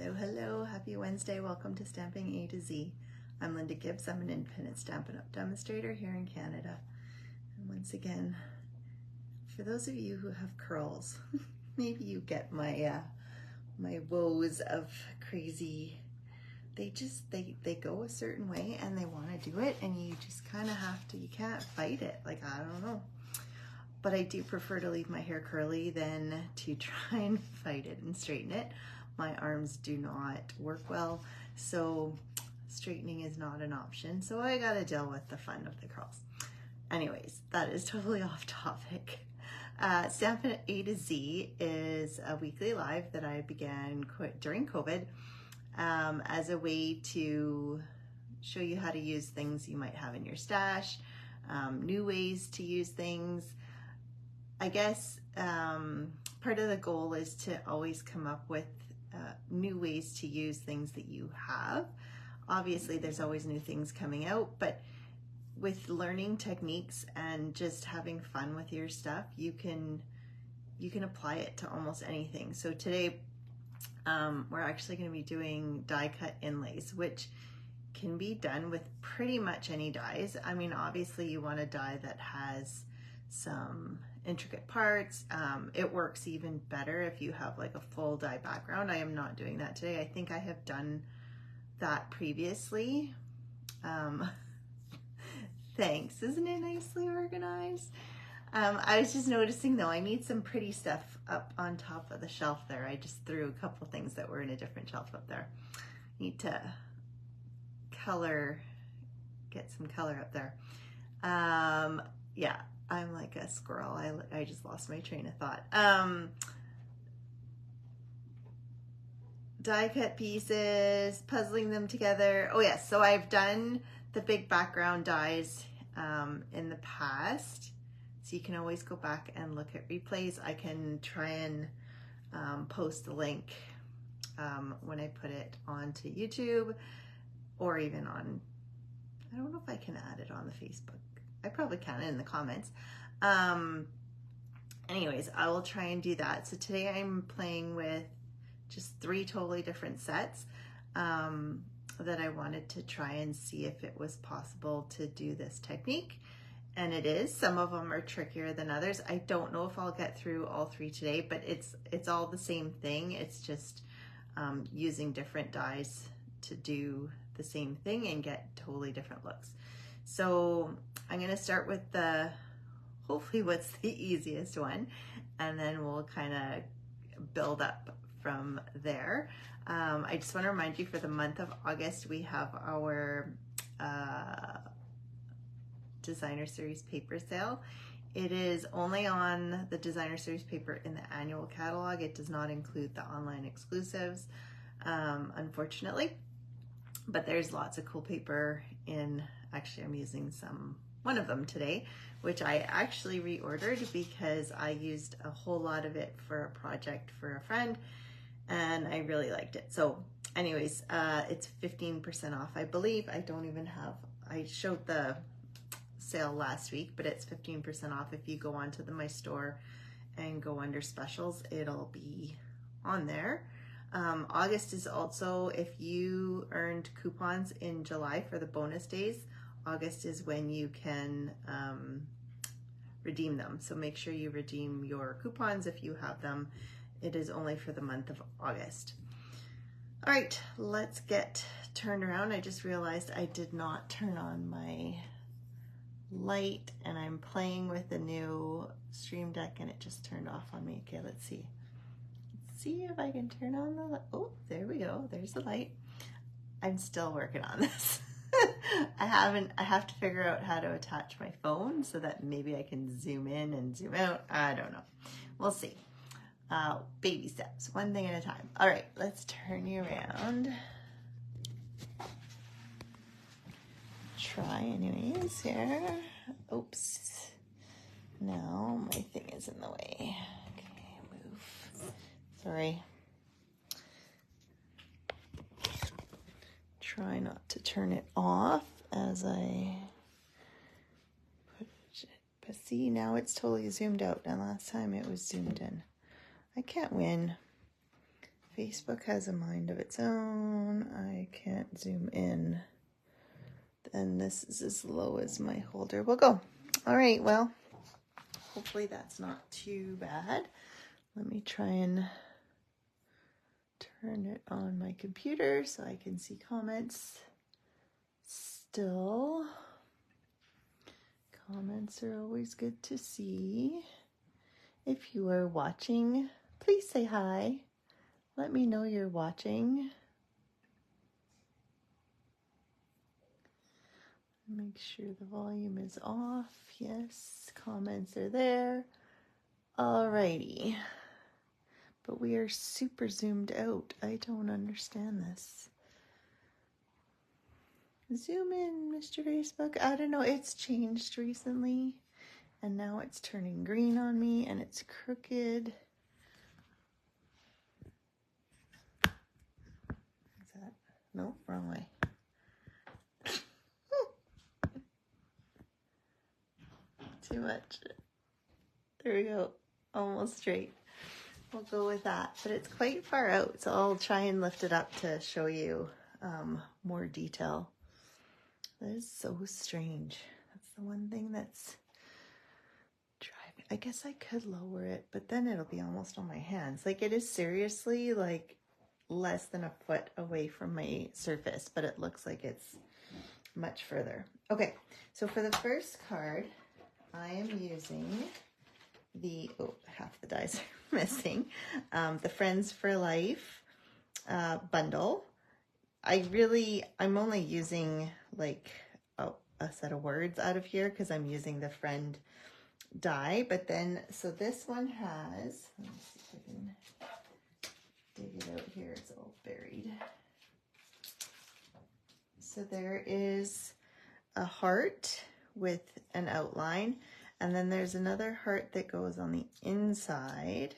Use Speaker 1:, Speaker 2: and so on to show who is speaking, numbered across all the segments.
Speaker 1: Hello, hello. Happy Wednesday. Welcome to Stamping A to Z. I'm Linda Gibbs. I'm an independent Stampin' Up! Demonstrator here in Canada. And once again, for those of you who have curls, maybe you get my my woes of crazy. They go a certain way and they want to do it, and you just kind of have to, you can't fight it. Like, I don't know. But I do prefer to leave my hair curly than to try and fight it and straighten it. My arms do not work well, so straightening is not an option. So I gotta deal with the fun of the curls. Anyways, that is totally off topic. Stampin' A to Z is a weekly live that I began during COVID as a way to show you how to use things you might have in your stash, new ways to use things. I guess part of the goal is to always come up with new ways to use things that you have. Obviously, there's always new things coming out, but with learning techniques and just having fun with your stuff, you can apply it to almost anything. So today, we're actually going to be doing die cut inlays, which can be done with pretty much any dies. I mean, obviously you want a die that has some intricate parts. It works even better if you have like a full die background. I am not doing that today. I think I have done that previously. Thanks, isn't it nicely organized? I was just noticing though, I need some pretty stuff up on top of the shelf there. I just threw a couple things that were in a different shelf up there. Need to get some color up there. Yeah, I'm like a squirrel. I just lost my train of thought. Die cut pieces, puzzling them together. Oh yes, so I've done the big background dies in the past. So you can always go back and look at replays. I can try and post a link when I put it onto YouTube, or even on, I don't know if I can add it on the Facebook. I probably can in the comments. Anyways, I will try and do that. So today I'm playing with just 3 totally different sets that I wanted to try and see if it was possible to do this technique. And it is. Some of them are trickier than others. I don't know if I'll get through all 3 today, but it's all the same thing. It's just using different dies to do the same thing and get totally different looks. So I'm going to start with hopefully what's the easiest one, and then we'll kind of build up from there. I just want to remind you, for the month of August, we have our Designer Series paper sale. It is only on the Designer Series paper in the annual catalog. It does not include the online exclusives, unfortunately. But there's lots of cool paper in, actually I'm using one of them today, which I actually reordered because I used a whole lot of it for a project for a friend and I really liked it. So anyways, it's 15% off, I believe. I showed the sale last week, but it's 15% off. If you go onto my store and go under specials, it'll be on there. August is also, if you earned coupons in July for the bonus days, August is when you can redeem them. So make sure you redeem your coupons if you have them. It is only for the month of August. All right, let's get turned around. I just realized I did not turn on my light, and I'm playing with the new Stream Deck and it just turned off on me. Okay, let's see. Let's see if I can turn on the light. Oh, there we go. There's the light. I'm still working on this. I have to figure out how to attach my phone so that maybe I can zoom in and zoom out. I don't know. We'll see. Baby steps, one thing at a time. All right, let's turn you around. Try anyways here. Oops. No, my thing is in the way. Okay, move. Sorry. Try not to turn it off as I put it. But see, now it's totally zoomed out. And last time it was zoomed in. I can't win. Facebook has a mind of its own. I can't zoom in. And this is as low as my holder will go. All right, well, hopefully that's not too bad. Let me try and turn it on my computer so I can see comments. Still, comments are always good to see. If you are watching, please say hi. Let me know you're watching. Make sure the volume is off. Yes, comments are there. Alrighty. But we are super zoomed out. I don't understand this. Zoom in, Mr. Facebook. I don't know. It's changed recently. And now it's turning green on me and it's crooked. Is that? No, wrong way. Too much. There we go. Almost straight. We'll go with that. But it's quite far out, so I'll try and lift it up to show you more detail. That is so strange. That's the one thing that's driving. I guess I could lower it, but then it'll be almost on my hands. Like, it is seriously like less than a foot away from my surface, but it looks like it's much further. Okay, so for the first card, I am using the, oh, half the dies are missing, the Friends for Life bundle. I'm only using like a set of words out of here because I'm using the friend die. But then, so this one has, let me see if I can dig it out here. It's all buried. So there is a heart with an outline, and then there's another heart that goes on the inside.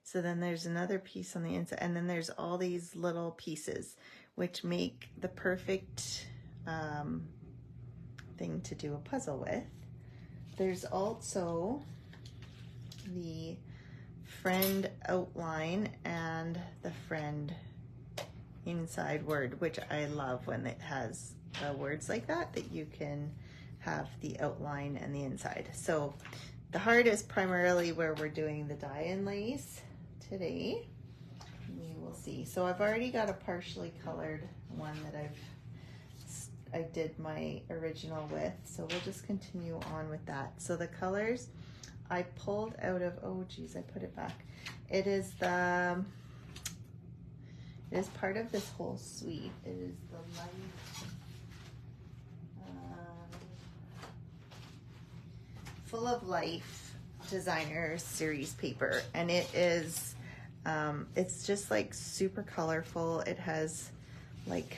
Speaker 1: So then there's another piece on the inside, and then there's all these little pieces which make the perfect thing to do a puzzle with. There's also the friend outline and the friend inside word, which I love when it has words like that you can have the outline and the inside. So the heart is primarily where we're doing the die inlays today. We will see. So I've already got a partially colored one that I did my original with, so we'll just continue on with that. So the colors I pulled out of, oh geez, I put it back. It is part of this whole suite. It is the light, Full of Life designer series paper, and it is it's just like super colorful. It has like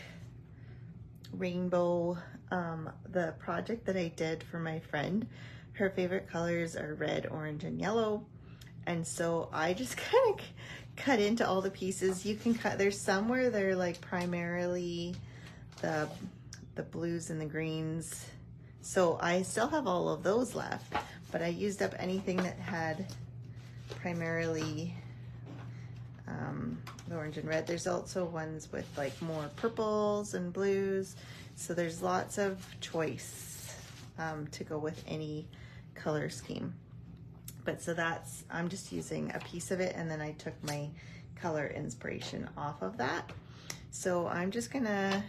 Speaker 1: rainbow. The project that I did for my friend, her favorite colors are red, orange, and yellow, and so I just kind of cut into all the pieces. You can cut, there's some where they're like primarily the blues and the greens, so I still have all of those left, but I used up anything that had primarily the orange and red. There's also ones with like more purples and blues, so there's lots of choice to go with any color scheme. But so that's, I'm just using a piece of it, and then I took my color inspiration off of that. So I'm just gonna,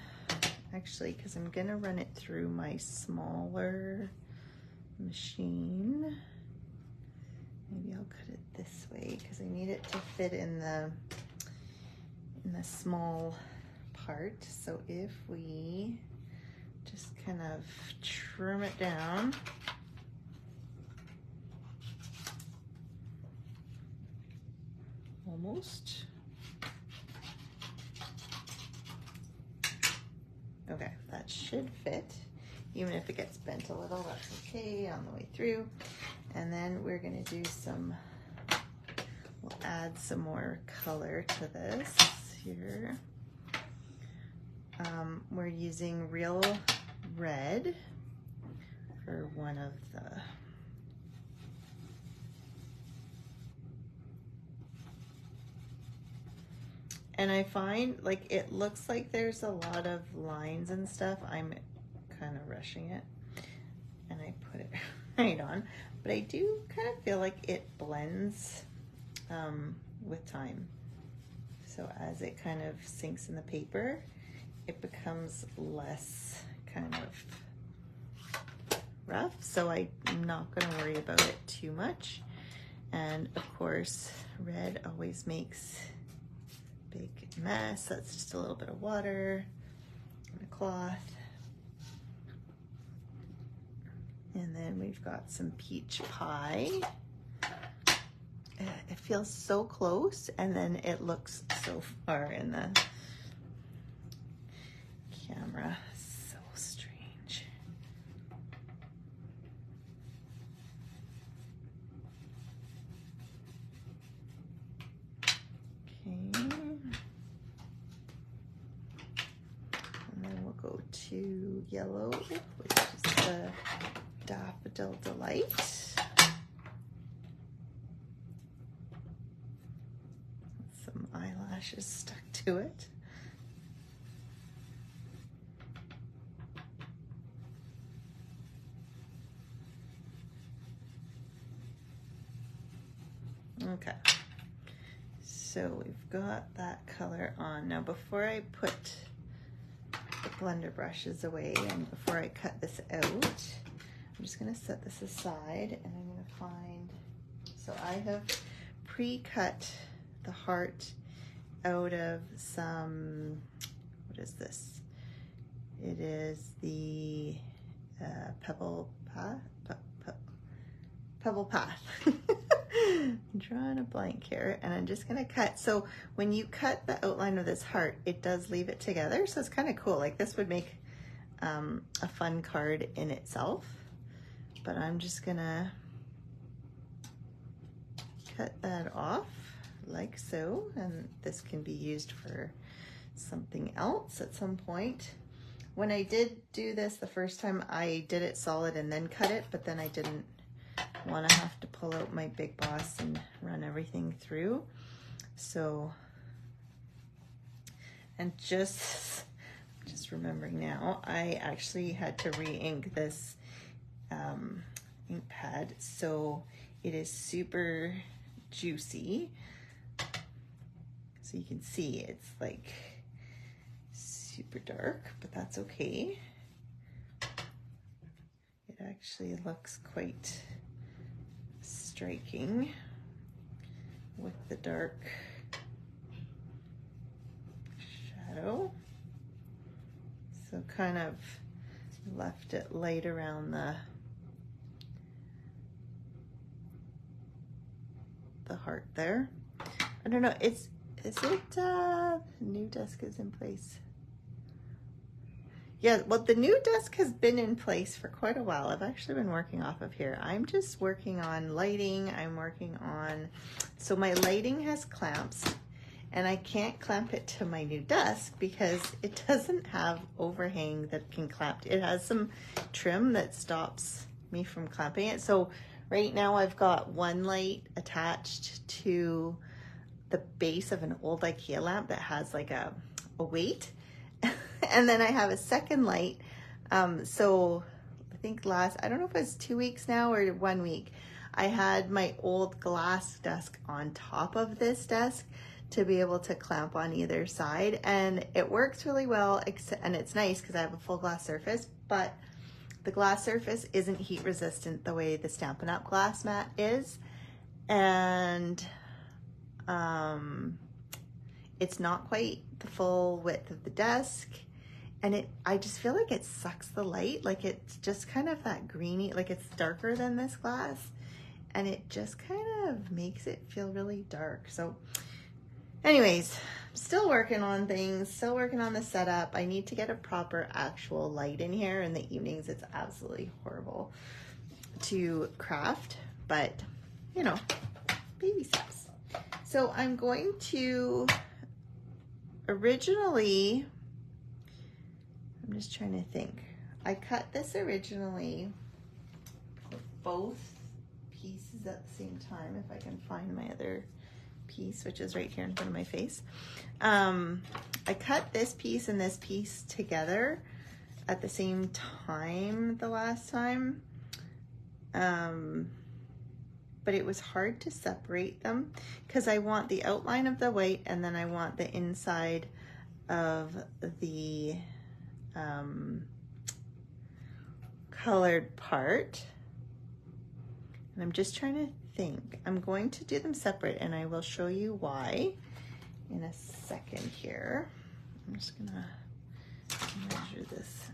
Speaker 1: actually, because I'm gonna run it through my smaller machine. Maybe I'll cut it this way because I need it to fit in the small part. So if we just kind of trim it down. Almost. Okay, that should fit. Even if it gets bent a little, that's okay on the way through. And then we're gonna do we'll add some more color to this here. We're using Real Red for one of the And I find like it looks like there's a lot of lines and stuff. I'm kind of rushing it and I put it right on, but I do kind of feel like it blends with time. So as it kind of sinks in the paper, it becomes less kind of rough. So I'm not going to worry about it too much. And of course, red always makes a big mess. That's just a little bit of water and a cloth. And then we've got some peach pie. It feels so close, and then it looks so far in the camera. So strange. Okay. And then we'll go to yellow, which is the Daffodil Delight. Some eyelashes stuck to it. Okay, so we've got that color on. Now before I put the blender brushes away and before I cut this out, I'm just gonna set this aside and I'm gonna find, so I have pre-cut the heart out of some, what is this? It is the Pebble Path. Pebble Path. I'm drawing a blank here and I'm just gonna cut. So when you cut the outline of this heart, it does leave it together. So it's kind of cool. Like this would make a fun card in itself. But I'm just gonna cut that off like so. And this can be used for something else at some point. When I did do this the first time, I did it solid and then cut it, but then I didn't want to have to pull out my big boss and run everything through. So, and just remembering now, I actually had to re-ink this ink pad, so it is super juicy. So you can see it's like super dark, but that's okay. It actually looks quite striking with the dark shadow. So kind of left it light around the heart there. I don't know, is it new desk is in place? Yeah, well, the new desk has been in place for quite a while. I've actually been working off of here. I'm just working on lighting. I'm working on, so my lighting has clamps and I can't clamp it to my new desk because it doesn't have overhang that can clamp. It has some trim that stops me from clamping it. So right now I've got one light attached to the base of an old IKEA lamp that has like a weight. And then I have a second light. So I think I don't know if it was 2 weeks now or 1 week, I had my old glass desk on top of this desk to be able to clamp on either side. And it works really well, and it's nice because I have a full glass surface, but the glass surface isn't heat resistant the way the Stampin' Up! Glass mat is. And it's not quite the full width of the desk. And I just feel like it sucks the light. Like it's just kind of that greeny, like it's darker than this glass. And it just kind of makes it feel really dark. So anyways, I'm still working on things, still working on the setup. I need to get a proper actual light in here. In the evenings, it's absolutely horrible to craft, but you know, baby steps. So I'm going to originally, I'm just trying to think. I cut this originally for both pieces at the same time, if I can find my other piece, which is right here in front of my face. I cut this piece and this piece together at the same time the last time, but it was hard to separate them because I want the outline of the white and then I want the inside of the colored part. And I'm just trying to think. I'm going to do them separate and I will show you why in a second here. I'm just gonna measure this,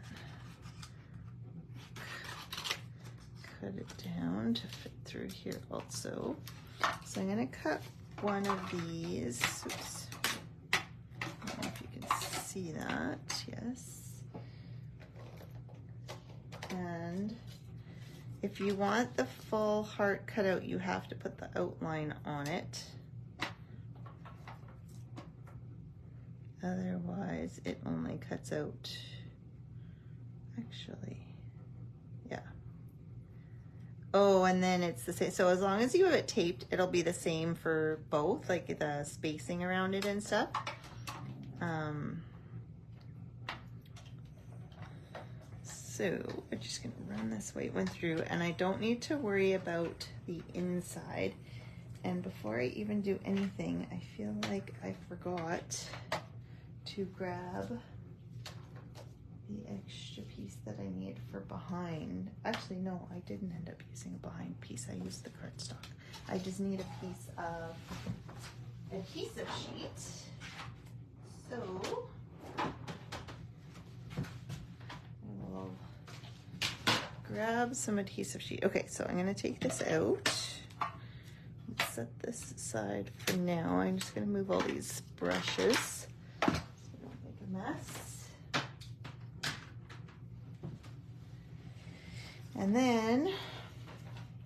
Speaker 1: cut it down to fit through here also. So I'm gonna cut one of these. Oops. I don't know if you can see that, yes. And if you want the full heart cut out, you have to put the outline on it. Otherwise, it only cuts out, actually, yeah. Oh, and then it's the same. So as long as you have it taped, it'll be the same for both, like the spacing around it and stuff. So we're just gonna run this white one through, and I don't need to worry about the inside. And before I even do anything, I feel like I forgot to grab the extra piece that I need for behind. Actually, no, I didn't end up using a behind piece. I used the cardstock. I just need a piece of adhesive sheet. So I will grab some adhesive sheet. Okay, so I'm gonna take this out. Let's set this aside for now. I'm just gonna move all these brushes so I don't make a mess. And then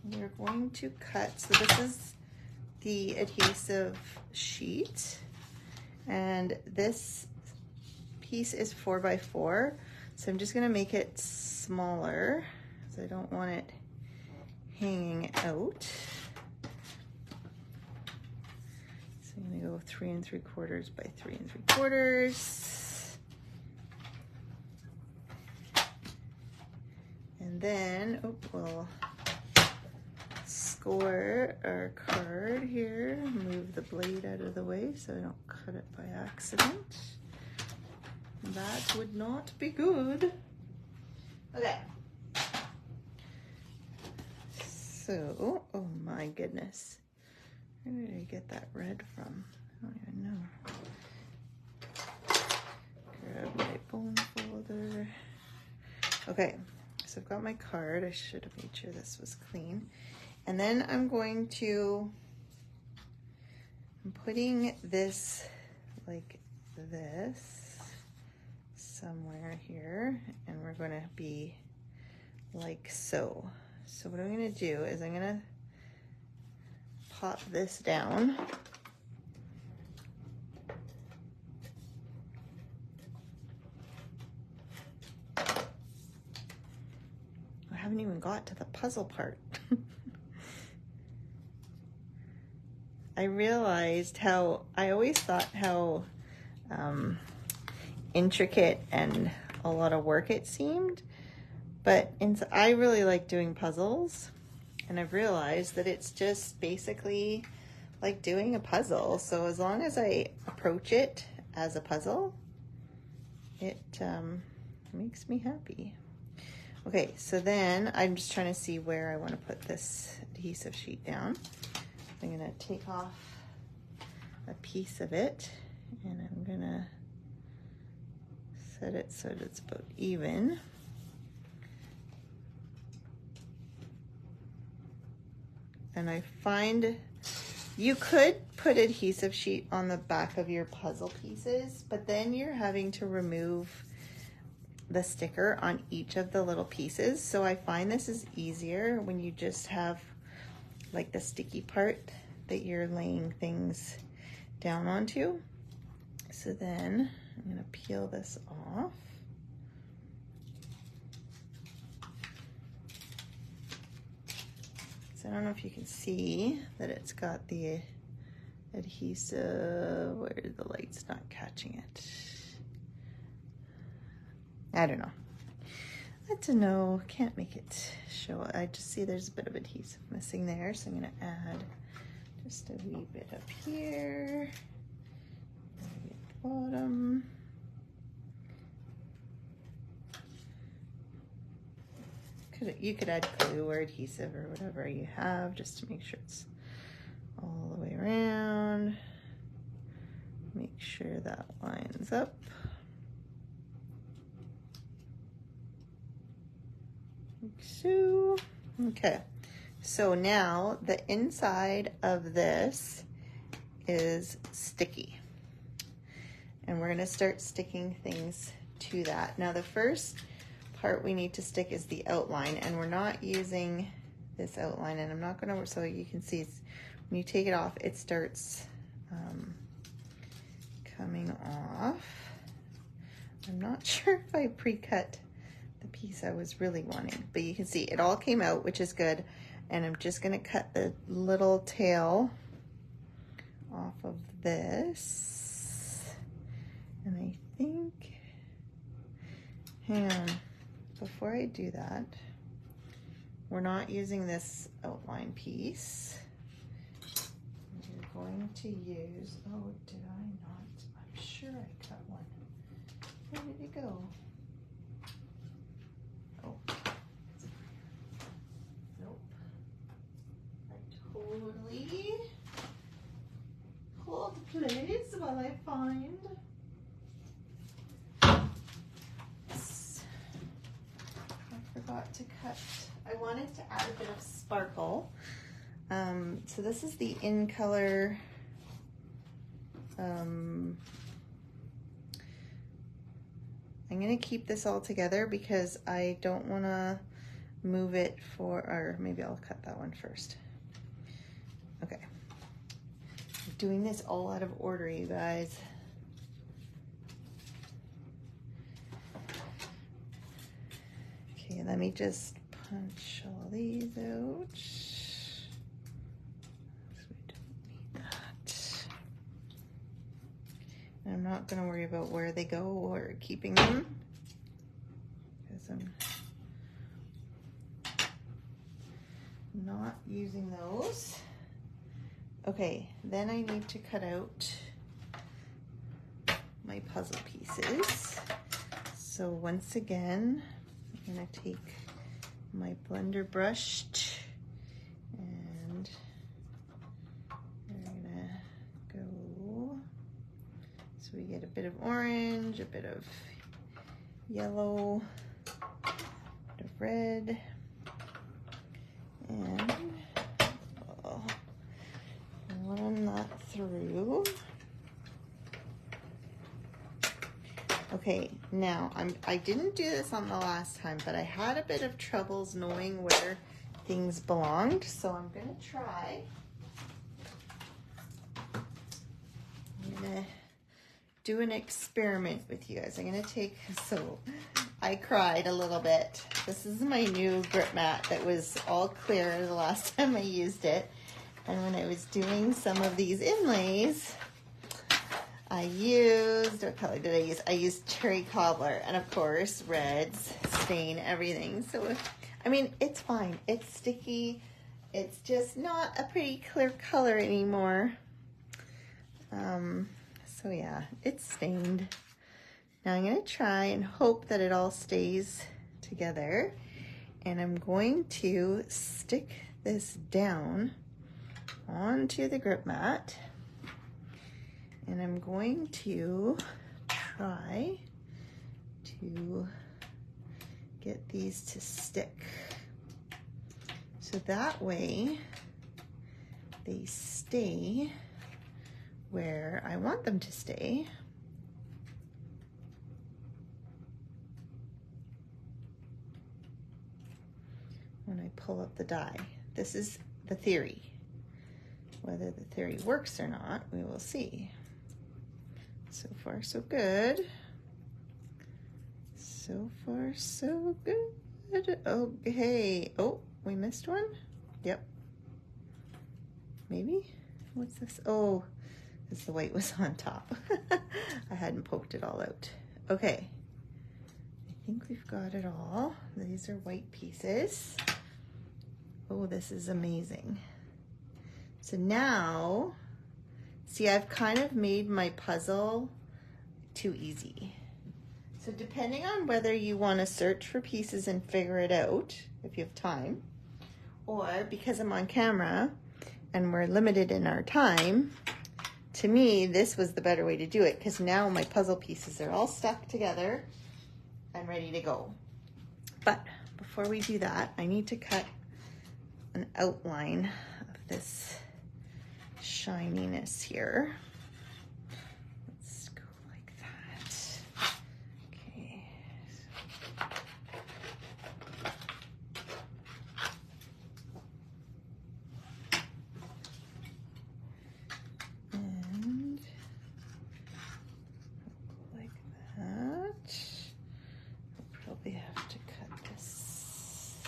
Speaker 1: we're going to cut, so this is the adhesive sheet, and this piece is 4x4, so I'm just gonna make it smaller because I don't want it hanging out. So I'm gonna go 3 3/4 by 3 3/4. And then, we'll score our card here, move the blade out of the way so I don't cut it by accident. That would not be good. Okay. So, oh my goodness. Where did I get that red from? I don't even know. Grab my bone folder. Okay. So I've got my card. I should have made sure this was clean. And then I'm putting this like this somewhere here, and we're going to be like so. So what I'm going to do is I'm going to pop this down. I haven't even got to the puzzle part. I realized how, I always thought how intricate and a lot of work it seemed, but I really like doing puzzles, and I've realized that it's just basically like doing a puzzle. So as long as I approach it as a puzzle, it makes me happy. Okay, so then I'm just trying to see where I want to put this adhesive sheet down. I'm going to take off a piece of it, and I'm going to set it so that it's about even. And I find you could put adhesive sheet on the back of your puzzle pieces, but then you're having to remove the sticker on each of the little pieces. So I find this is easier when you just have like the sticky part that you're laying things down onto. So then I'm gonna peel this off. So I don't know if you can see that it's got the adhesive. Where the light's not catching it. I don't know. That's a no. Can't make it show. I just see there's a bit of adhesive missing there, so I'm going to add just a wee bit up here. Maybe at the bottom. You could add glue or adhesive or whatever you have just to make sure it's all the way around. Make sure that lines up. Like so. Okay, so now the inside of this is sticky. And we're gonna start sticking things to that. Now the first part we need to stick is the outline, and we're not using this outline, and I'm not gonna, so you can see when you take it off, it starts coming off. I'm not sure if I pre-cut the piece I was really wanting, but you can see it all came out, which is good. And I'm just gonna cut the little tail off of this. And I think, hang on. Before I do that, we're not using this outline piece. We're going to use, oh, did I not? I'm sure I cut one. Where did it go? Oh, it's over here. Nope. I totally hold the place while I find. Forgot to cut. I wanted to add a bit of sparkle. So this is the In Color I'm gonna keep this all together because I don't want to move it for, or maybe I'll cut that one first. Okay, I'm doing this all out of order, you guys. Okay, let me just punch all these out. We don't need that. And I'm not going to worry about where they go or keeping them, because I'm not using those. Okay, then I need to cut out my puzzle pieces. So once again, I'm gonna take my blender brush and we're gonna go, so we get a bit of orange, a bit of yellow, a bit of red, and run that through. Okay, now I didn't do this on the last time, but I had a bit of troubles knowing where things belonged, so I'm gonna try. I'm gonna do an experiment with you guys. I'm gonna take, so I cried a little bit. This is my new grip mat that was all clear the last time I used it. And when I was doing some of these inlays, I used, what color did I use? I used cherry cobbler, and of course, reds stain everything. So, I mean, it's fine. It's sticky. It's just not a pretty clear color anymore. So yeah, it's stained. Now I'm gonna try and hope that it all stays together. And I'm going to stick this down onto the grip mat. And I'm going to try to get these to stick. So that way they stay where I want them to stay. When I pull up the die. This is the theory. Whether the theory works or not, we will see. So far, so good. So far, so good. Okay. Oh, we missed one? Yep. Maybe? What's this? Oh, because the white was on top. I hadn't poked it all out. Okay, I think we've got it all. These are white pieces. Oh, this is amazing. So now, see, I've kind of made my puzzle too easy. So depending on whether you want to search for pieces and figure it out, if you have time, or because I'm on camera and we're limited in our time, to me, this was the better way to do it, because now my puzzle pieces are all stuck together and ready to go. But before we do that, I need to cut an outline of this shininess here. Let's go like that. Okay. And like that. I'll probably have to cut this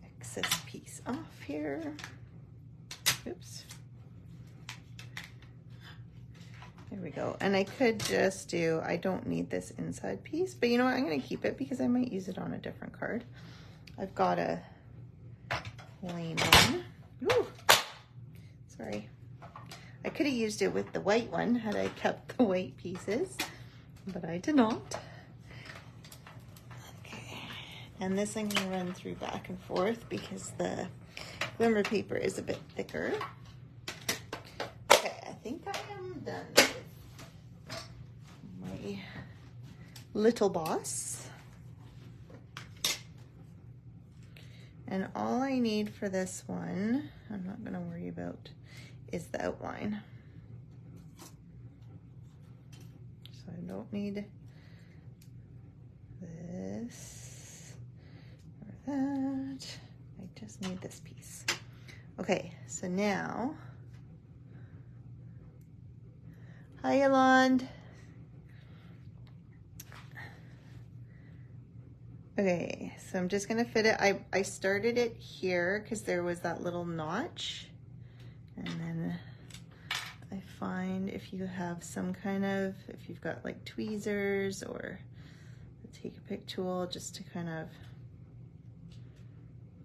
Speaker 1: excess piece off here. Oops. There we go. And I could just do, I don't need this inside piece, but you know what? I'm going to keep it because I might use it on a different card. I've got a plain one. Ooh, sorry. I could have used it with the white one had I kept the white pieces, but I did not. Okay. And this I'm going to run through back and forth because the glimmer paper is a bit thicker. Okay, I think I am done with my little boss. And all I need for this one, I'm not going to worry about, is the outline. So I don't need this or that. I just need this piece. Okay, so now, hi Yolande. Okay, so I'm just gonna fit it. I started it here because there was that little notch. And then I find if you have some kind of, if you've got like tweezers or a take a pick tool, just to kind of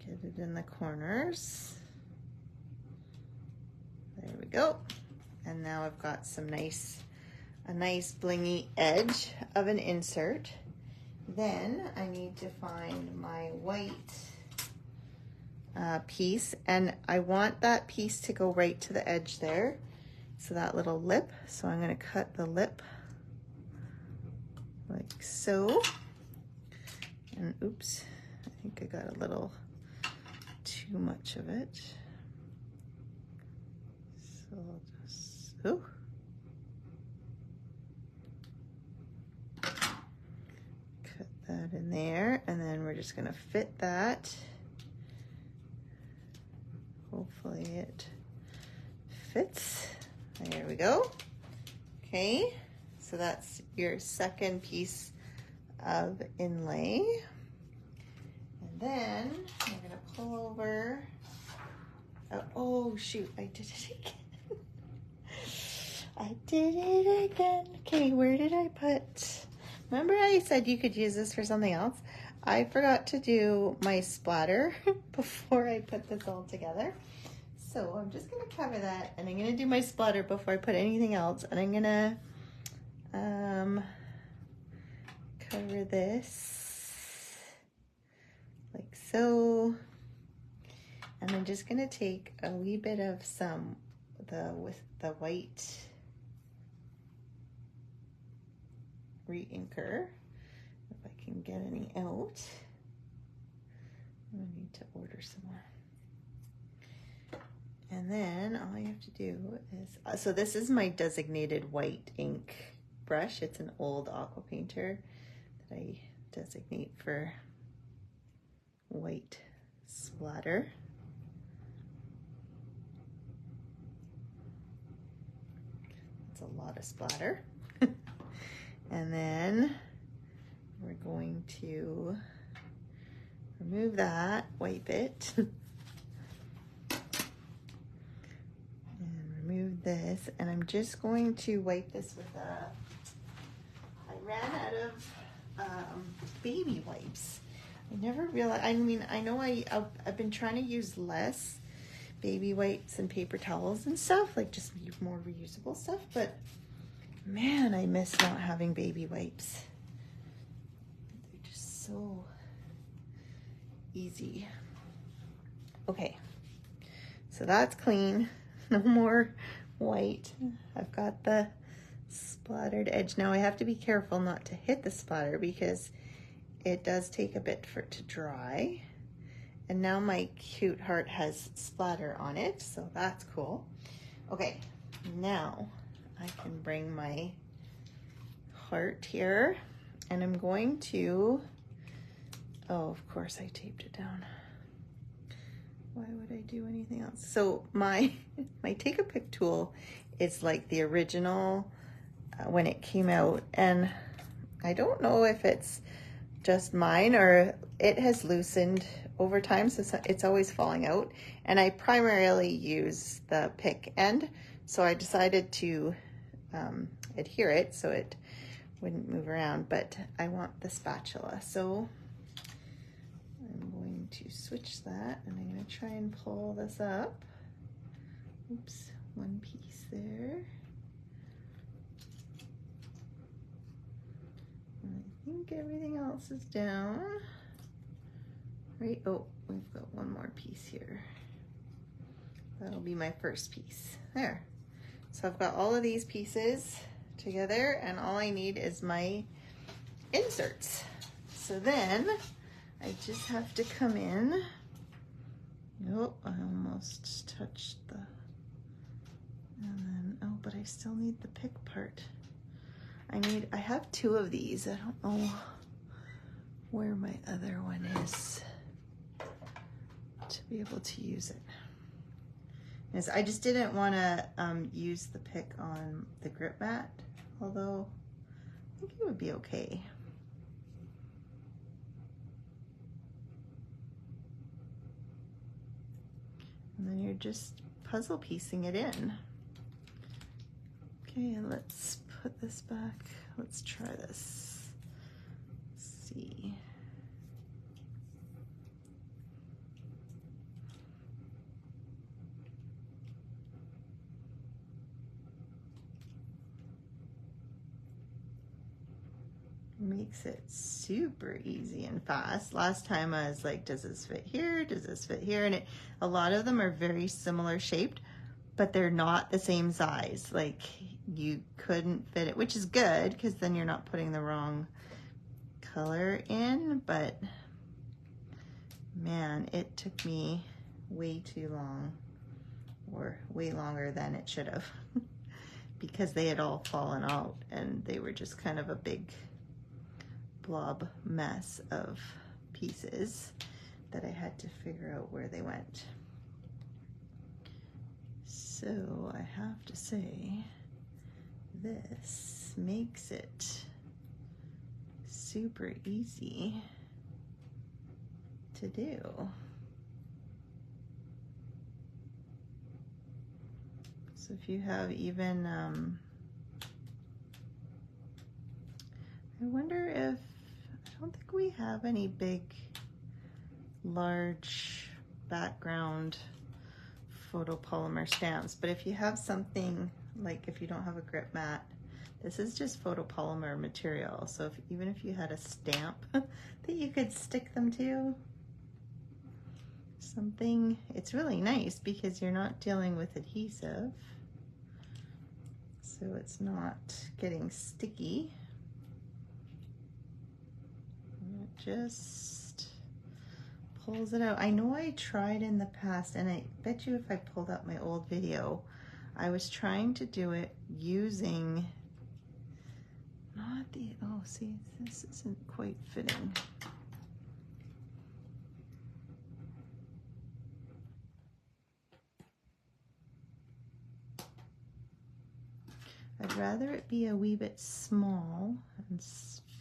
Speaker 1: get it in the corners. There we go. And now I've got some a nice blingy edge of an insert. Then I need to find my white piece, and I want that piece to go right to the edge there. So that little lip, so I'm going to cut the lip like so. And oops, I think I got a little too much of it. So I'll just, ooh. Cut that in there, and then we're just going to fit that. Hopefully it fits. There we go. Okay, so that's your second piece of inlay. And then we're gonna pull over. Oh shoot, I did it again. I did it again. Okay, where did I put? Remember I said you could use this for something else? I forgot to do my splatter before I put this all together. So I'm just gonna cover that, and I'm gonna do my splatter before I put anything else, and I'm gonna cover this like so. And I'm just gonna take a wee bit of with the white re-inker, if I can get any out. I need to order some more. And then all you have to do is, so this is my designated white ink brush. It's an old aqua painter that I designate for white splatter. It's a lot of splatter. And then we're going to remove that white bit. Remove this, and I'm just going to wipe this with a, I ran out of baby wipes. I never realized, I mean, I know I've been trying to use less baby wipes and paper towels and stuff, like just more reusable stuff, but man, I miss not having baby wipes. They're just so easy. Okay, so that's clean. No more white. I've got the splattered edge. Now I have to be careful not to hit the splatter because it does take a bit for it to dry. And now my cute heart has splatter on it, so that's cool. Okay, now I can bring my heart here, and I'm going to, oh, of course I taped it down. Why would I do anything else? So my take a pic tool is like the original when it came out, and I don't know if it's just mine or it has loosened over time, so it's always falling out, and I primarily use the pick end, so I decided to adhere it so it wouldn't move around, but I want the spatula, so I'm going to switch that, and I'm going to try and pull this up. Oops, one piece there. And I think everything else is down. Right, oh, we've got one more piece here. That'll be my first piece. There. So I've got all of these pieces together, and all I need is my inserts. So then I just have to come in. Nope, I almost touched the, and then, oh, but I still need the pick part. I have two of these. I don't know where my other one is to be able to use it. Yes, I just didn't want to use the pick on the grip mat, although I think it would be okay. And then you're just puzzle piecing it in. Okay, let's put this back. Let's try this. Let's see. Makes it super easy and fast. Last time I was like, does this fit here? Does this fit here? And a lot of them are very similar shaped, but they're not the same size. Like you couldn't fit it, which is good because then you're not putting the wrong color in, but man, it took me way too long, or way longer than it should have because they had all fallen out and they were just kind of a big blob mess of pieces that I had to figure out where they went. So I have to say, this makes it super easy to do. So if you have even, I wonder if, I don't think we have any big, large background photopolymer stamps, but if you have something, like if you don't have a grip mat, this is just photopolymer material. So even if you had a stamp that you could stick them to, something, it's really nice because you're not dealing with adhesive. So it's not getting sticky. It just pulls it out. I know I tried in the past, and I bet you if I pulled up my old video, I was trying to do it using, not the, oh, see, this isn't quite fitting. I'd rather it be a wee bit small and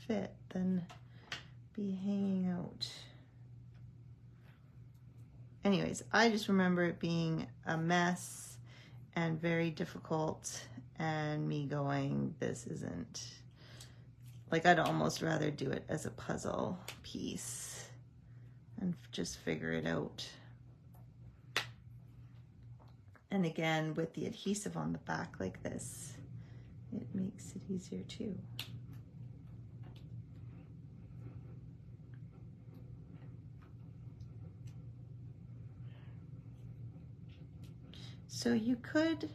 Speaker 1: fit than be hanging out. Anyways, I just remember it being a mess and very difficult, and me going, this isn't, like, I'd almost rather do it as a puzzle piece and just figure it out. And again, with the adhesive on the back like this, it makes it easier too. So you could,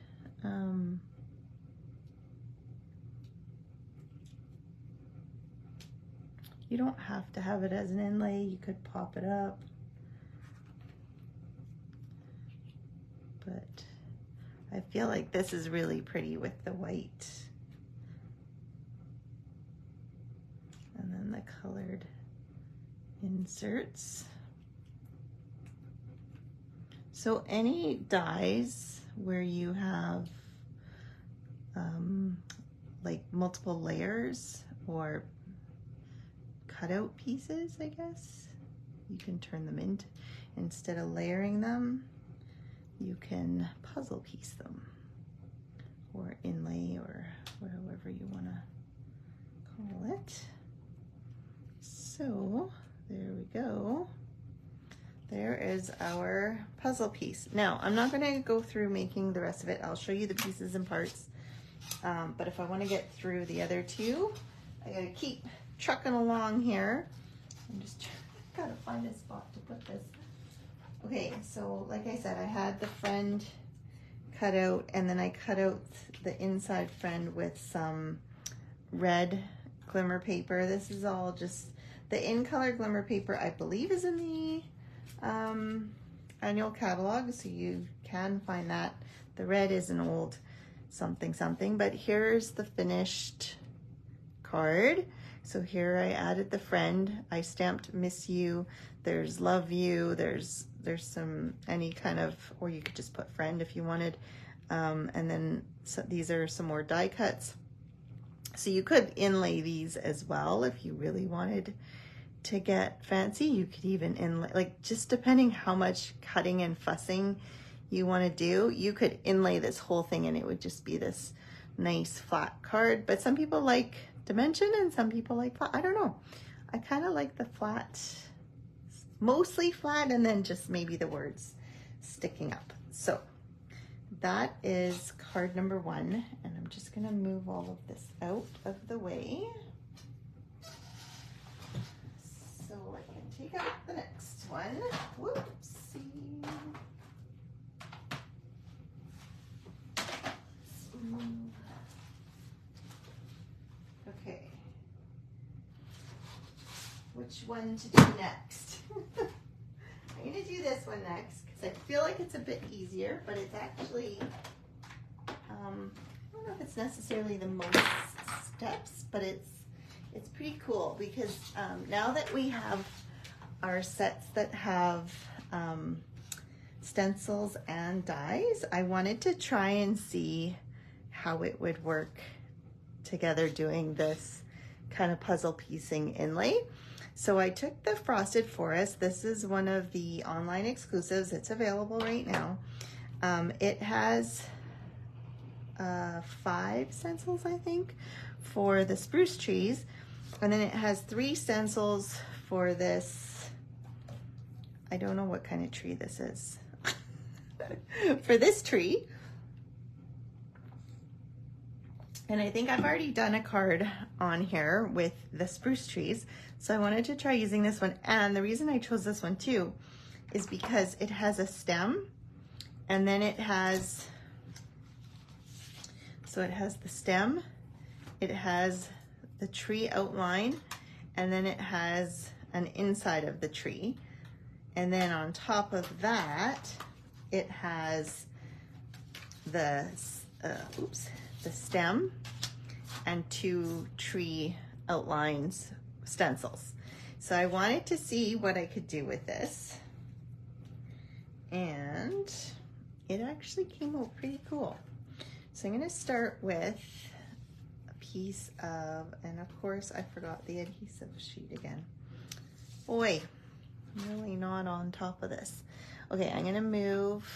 Speaker 1: you don't have to have it as an inlay, you could pop it up. But I feel like this is really pretty with the white. And then the colored inserts. So any dies where you have like multiple layers or cutout pieces, I guess, you can turn them into, instead of layering them, you can puzzle piece them or inlay or however you want to call it. So there we go. There is our puzzle piece. Now, I'm not going to go through making the rest of it. I'll show you the pieces and parts. But if I want to get through the other two, I got to keep trucking along here. I'm just got to find a spot to put this. Okay, so like I said, I had the friend cut out, and then I cut out the inside friend with some red glimmer paper. This is all just the in color glimmer paper, I believe is in the annual catalog, so you can find that. The red is an old something something, but here's the finished card. So here I added the friend, I stamped miss you, there's love you, there's some any kind of, or you could just put friend if you wanted, and then so these are some more die cuts. So you could inlay these as well if you really wanted to get fancy. You could even inlay, like, just depending how much cutting and fussing you want to do, you could inlay this whole thing and it would just be this nice flat card. But some people like dimension and some people like flat. I don't know. I kind of like the flat, mostly flat, and then just maybe the words sticking up. So that is card number 1, and I'm just going to move all of this out of the way so I can take out the next one. Whoopsie. Okay. Which one to do next? I'm going to do this one next because I feel like it's a bit easier, but it's actually, I don't know if it's necessarily the most steps, but it's pretty cool because now that we have our sets that have stencils and dies, I wanted to try and see how it would work together doing this kind of puzzle piecing inlay. So I took the Frosted Forest. This is one of the online exclusives. It's available right now. It has 5 stencils, I think, for the spruce trees. And then it has 3 stencils for this, I don't know what kind of tree this is, for this tree. And I think I've already done a card on here with the spruce trees. So I wanted to try using this one. And the reason I chose this one too is because it has a stem, and then it has, so it has the stem, it has the tree outline, and then it has an inside of the tree. And then on top of that, it has the, the stem and 2 tree outlines stencils. So I wanted to see what I could do with this, and it actually came out pretty cool. So I'm going to start with a piece of, and of course I forgot the adhesive sheet again. Boy, I'm really not on top of this. Okay, I'm going to move,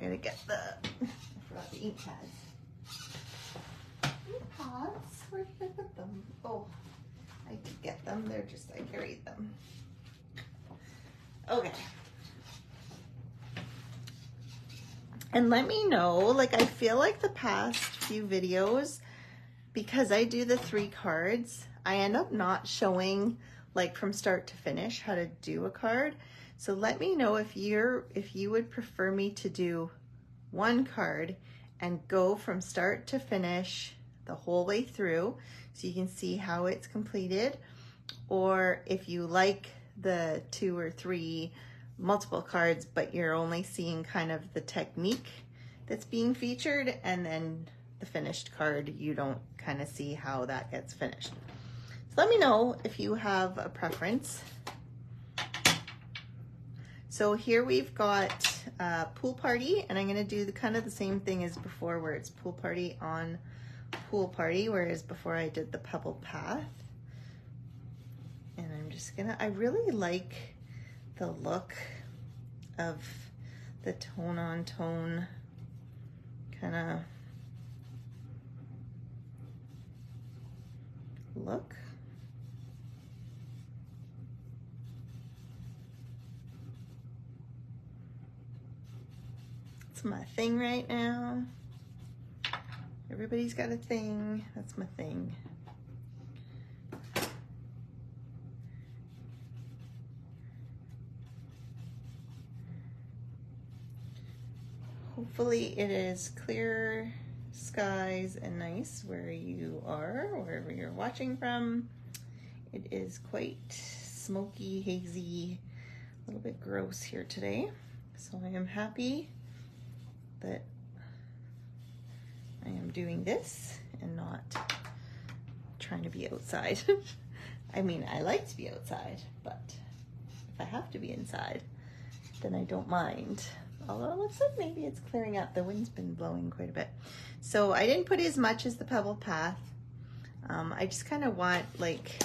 Speaker 1: I gotta get I forgot the ink pads. Ink pads, where did I put them? Oh, I did get them, I carried them. Okay. And let me know, like, I feel like the past few videos, because I do the 3 cards, I end up not showing, like, from start to finish how to do a card. So let me know if you would prefer me to do 1 card and go from start to finish the whole way through so you can see how it's completed, or if you like the 2 or 3 multiple cards, but you're only seeing kind of the technique that's being featured, and then the finished card, you don't kind of see how that gets finished. So let me know if you have a preference. So here we've got pool party, and I'm gonna do the kind of the same thing as before, where it's pool party on pool party, whereas before I did the pebble path. And I'm just gonna, I really like the look of the tone on tone kind of look. It's my thing right now. Everybody's got a thing. That's my thing. Hopefully it is clear skies and nice where you are, wherever you're watching from. It is quite smoky, hazy, a little bit gross here today. So I am happy that I am doing this and not trying to be outside. I mean, I like to be outside, but if I have to be inside, then I don't mind. Although it looks like maybe it's clearing up. The wind's been blowing quite a bit. So I didn't put as much as the pebble path. I just kind of want like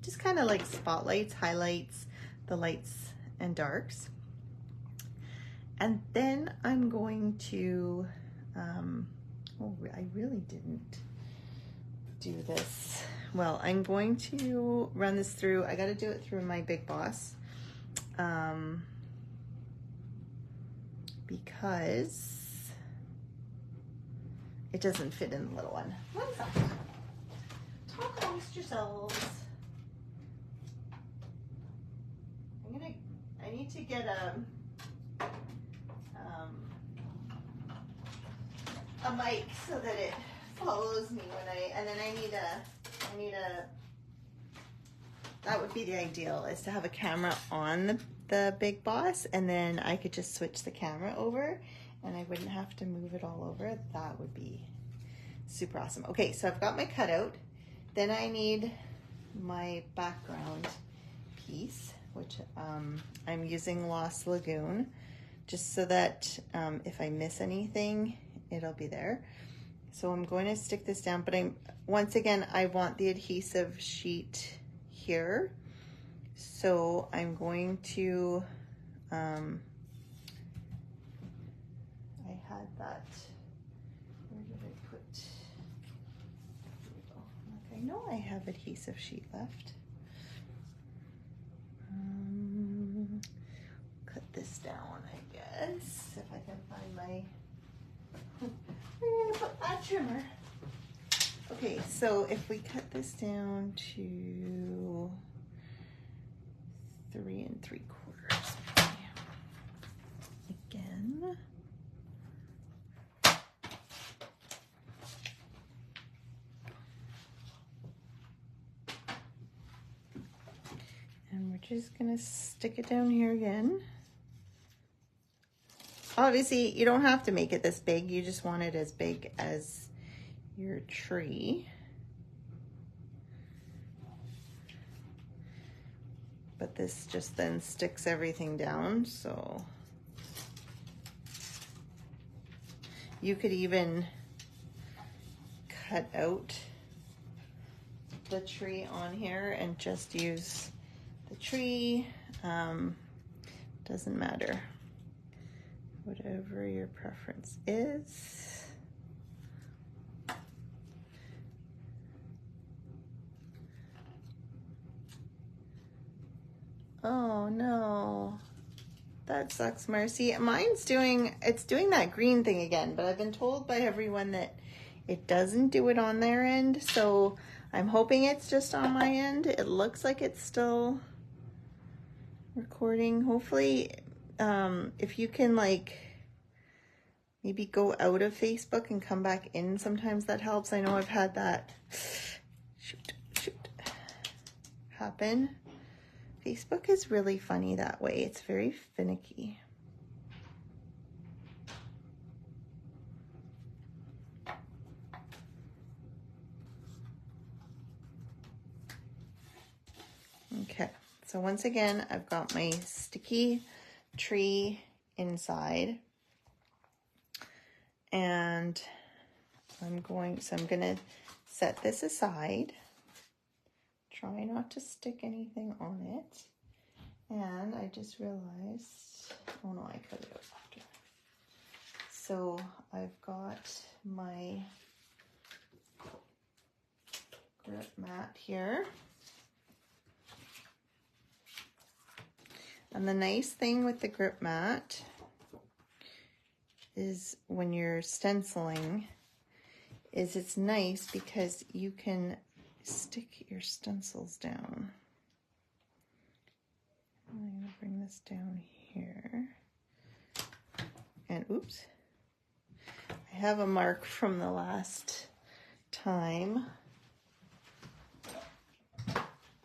Speaker 1: spotlights, highlights, the lights and darks. And then I'm going to, oh, I really didn't do this. Well, I'm going to run this through. I got to do it through my Big Boss. Because it doesn't fit in the little one. One second. Talk amongst yourselves. I need to get a mic so that it follows me when and then I need a, that would be the ideal, is to have a camera on the Big Boss, and then I could just switch the camera over and I wouldn't have to move it all over. That would be super awesome. Okay, so I've got my cutout. Then I need my background piece, which I'm using Lost Lagoon, just so that if I miss anything, it'll be there. So I'm going to stick this down, but once again, I want the adhesive sheet here. So I'm going to, I had that, where did I put, here we go. Like, I know I have adhesive sheet left. Cut this down, I guess, if I can find my, where are you gonna put that trimmer? Okay, so if we cut this down to 3 3/4 again. And we're just gonna stick it down here again. Obviously, you don't have to make it this big. You just want it as big as your tree. But this just then sticks everything down, so you could even cut out the tree on here and just use the tree. Doesn't matter. whatever your preference is. Oh no, that sucks, Marcy. Mine's doing that green thing again, but I've been told by everyone that it doesn't do it on their end, so I'm hoping it's just on my end. It looks like it's still recording. Hopefully, if you can like maybe go out of Facebook and come back in, sometimes that helps. I know I've had that happen. Facebook is really funny that way. It's very finicky. Okay, so once again, I've got my sticky tree inside, and I'm gonna set this aside. Try not to stick anything on it. And I just realized, oh no, I cut it out after. So I've got my grip mat here. And the nice thing with the grip mat is when you're stenciling is it's nice because you can stick your stencils down. I'm going to bring this down here. And oops, I have a mark from the last time.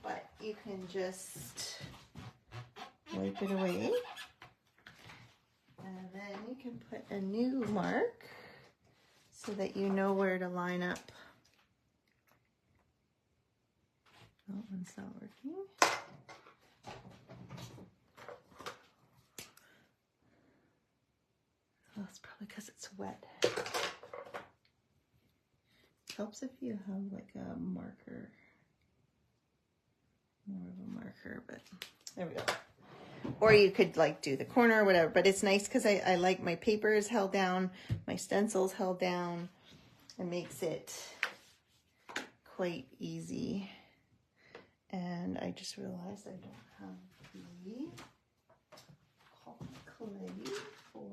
Speaker 1: But you can just wipe it away. And then you can put a new mark so that you know where to line up. That one's not working. Oh, it's probably because it's wet. It helps if you have like a marker, more of a marker, but there we go. Or you could like do the corner or whatever, but it's nice because I like my papers held down, my stencils held down. It makes it quite easy. And I just realized I don't have the copper clay for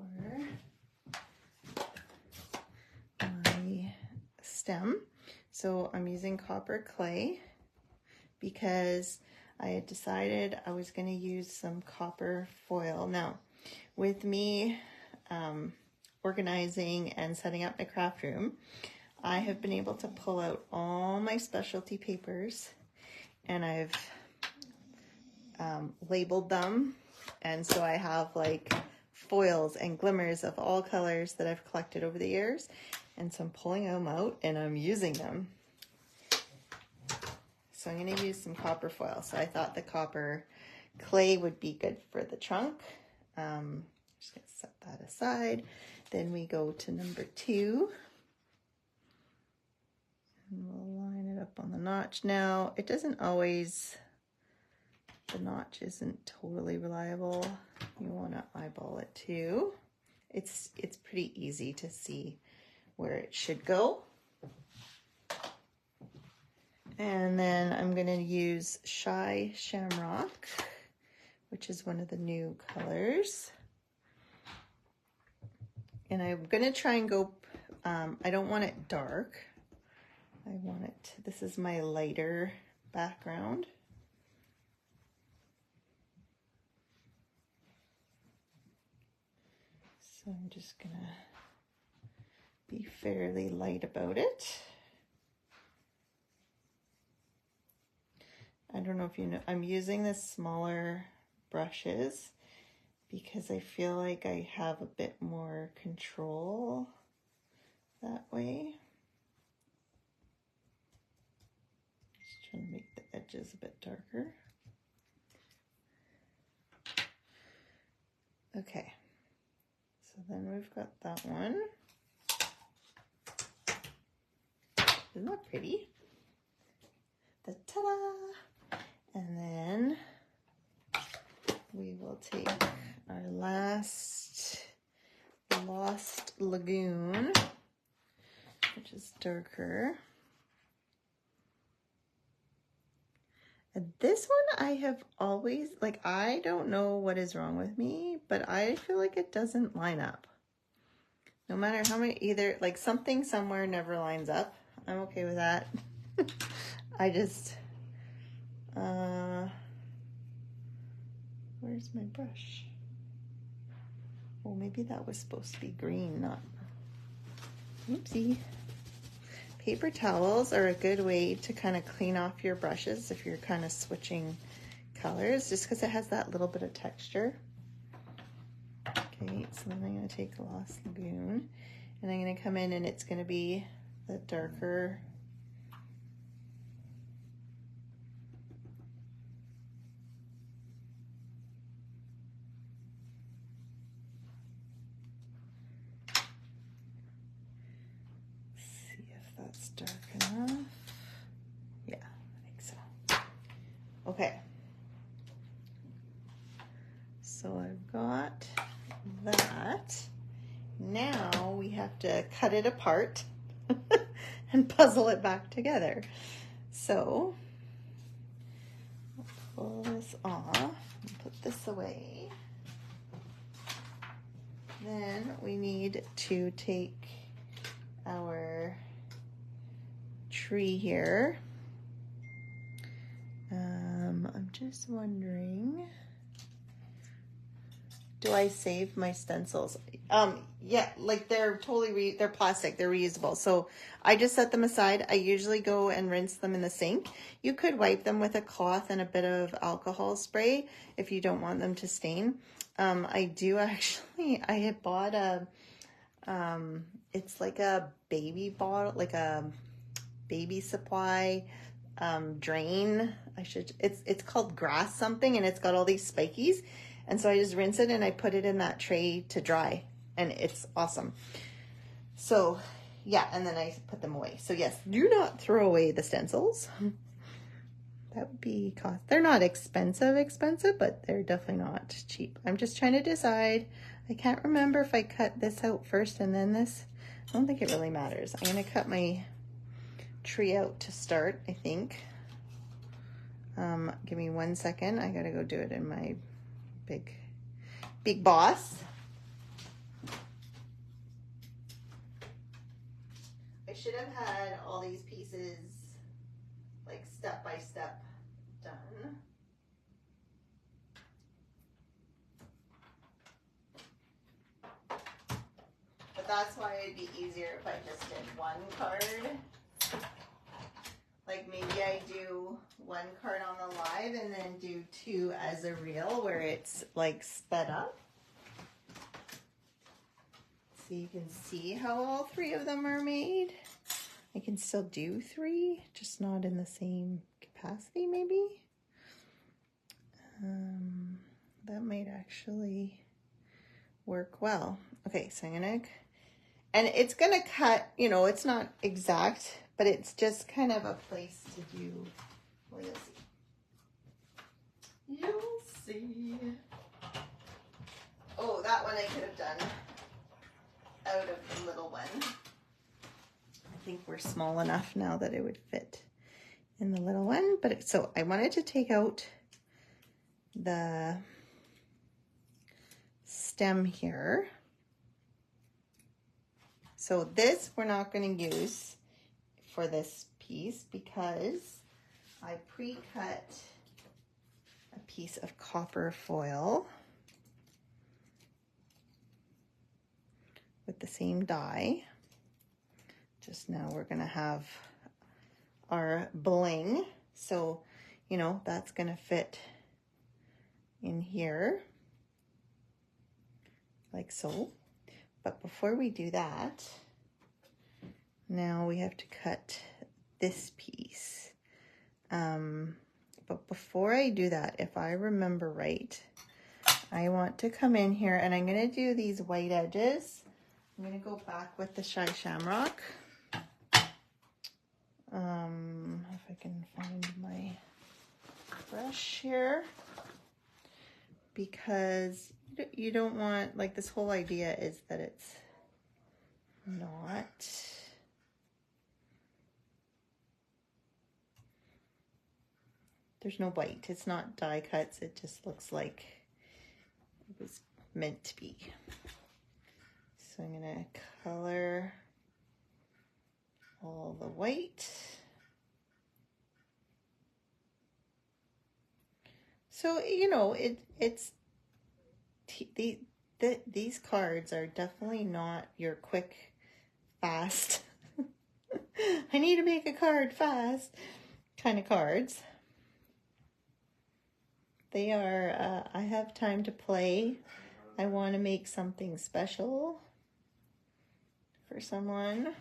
Speaker 1: my stem. So I'm using copper clay because I had decided I was going to use some copper foil. Now, with me organizing and setting up my craft room, I have been able to pull out all my specialty papers, and I've labeled them. And so I have like foils and glimmers of all colors that I've collected over the years. And so I'm pulling them out and I'm using them. So I'm going to use some copper foil. So I thought the copper clay would be good for the trunk. Just going to set that aside. Then we go to number 2. And we'll line it up on the notch. Now, it doesn't always, the notch isn't totally reliable. You want to eyeball it too. It's pretty easy to see where it should go. And then I'm going to use Shy Shamrock, which is one of the new colors. And I'm going to try and go, I don't want it dark. I want it, this is my lighter background. So I'm just going to be fairly light about it. I don't know if you know, I'm using the smaller brushes because I feel like I have a bit more control that way. Just trying to make the edges a bit darker. Okay, so then we've got that one. Isn't that pretty? Ta-da! And then we will take our last Lost Lagoon, which is darker. And this one I have always, like, I don't know what is wrong with me, but I feel like it doesn't line up. No matter how many, either, like, something somewhere never lines up. I'm okay with that. I just, where's my brush? Oh, maybe that was supposed to be green, not, oopsie. Paper towels are a good way to kind of clean off your brushes if you're kind of switching colors, just because it has that little bit of texture. Okay, so then I'm going to take Lost Lagoon, and I'm going to come in, and it's going to be the darker that's dark enough. Yeah, I think so. Okay. So I've got that. Now we have to cut it apart and puzzle it back together. So pull this off and put this away. Then we need to take our tree here. I'm just wondering, do I save my stencils? Yeah, like they're totally, they're plastic, they're reusable. So I just set them aside. I usually go and rinse them in the sink. You could wipe them with a cloth and a bit of alcohol spray if you don't want them to stain. I do actually, I had bought a, it's like a baby bottle, like a baby supply drain. It's called grass something, and it's got all these spikies, and so I just rinse it and I put it in that tray to dry, and it's awesome. So yeah, and then I put them away. So yes, do not throw away the stencils. That would be cost. They're not expensive, but they're definitely not cheap. I'm just trying to decide. I can't remember if I cut this out first and then this. I don't think it really matters. I'm gonna cut my tree out to start, I think. Give me 1 second. I gotta go do it in my big boss. I should have had all these pieces like step by step done. But that's why it'd be easier if I just did one card. Like maybe I do one card on the live and then do two as a reel where it's like sped up. So you can see how all three of them are made. I can still do three, just not in the same capacity maybe. That might actually work well. Okay, so I'm gonna, and it's gonna cut, you know, it's not exact, but it's just kind of a place to do, well, you'll see. You'll see. Oh, that one I could have done out of the little one. I think we're small enough now that it would fit in the little one, but so I wanted to take out the stem here. So this we're not going to use for this piece because I pre-cut a piece of copper foil with the same die. Just now we're going to have our bling. So, you know, that's going to fit in here like so. But before we do that, now we have to cut this piece. But before I do that, if I remember right, I want to come in here and I'm going to do these white edges. I'm going to go back with the Shy Shamrock. If I can find my brush here, because You don't want, like, this whole idea is that it's not. There's no bite. It's not die cuts. It just looks like it was meant to be. So I'm gonna color all the white. So, you know, these cards are definitely not your quick, fast, I need to make a card fast kind of cards. They are, I have time to play. I want to make something special for someone.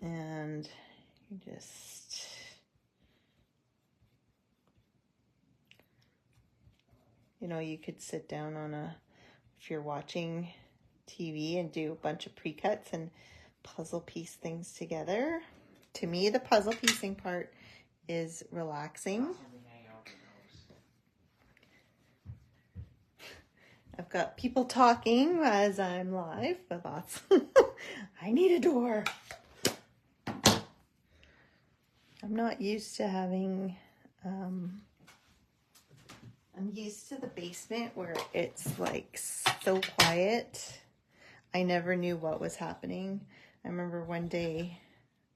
Speaker 1: And you just, you know, you could sit down on if you're watching TV and do a bunch of pre-cuts and puzzle piece things together. To me, the puzzle piecing part is relaxing. I've got people talking as I'm live, but that's I need a door. I'm not used to having, I'm used to the basement where it's like so quiet. I never knew what was happening. I remember one day